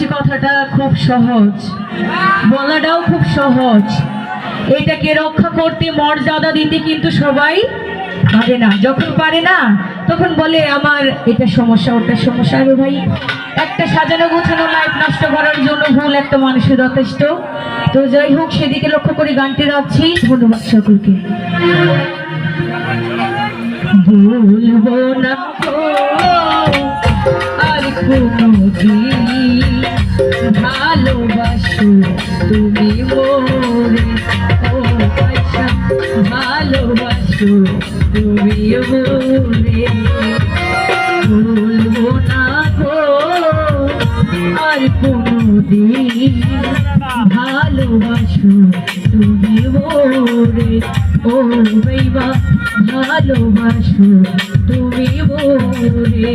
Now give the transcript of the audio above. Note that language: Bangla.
ভালোবাসি কথাটা খুব সহজ, বলাটাও খুব সহজ। এটাকে রক্ষা করতে, মর্যাদা দিতে কিন্তু সবাই পারে না। যখন পারে না তখন বলে আমার এটা সমস্যা, ওটা সমস্যা। আরে ভাই, একটা সাজানো গোছানো লাইফ নষ্ট করার জন্য ভুল একটা মানুষের যথেষ্ট। তো যাই হোক, সেদিকে লক্ষ্য করে গানটি রাখছি। ধন্যবাদ সকলকে। বলবো না আর কোনদিন ভালোবাসো তুমি মোরে, ও আশা ভালোবাসো তুমি মোরে। বলবো না গো আর কোনদিন ভালোবাসো তুমি মোরে, ও বেইবা ভালোবাসো তুমি মোরে।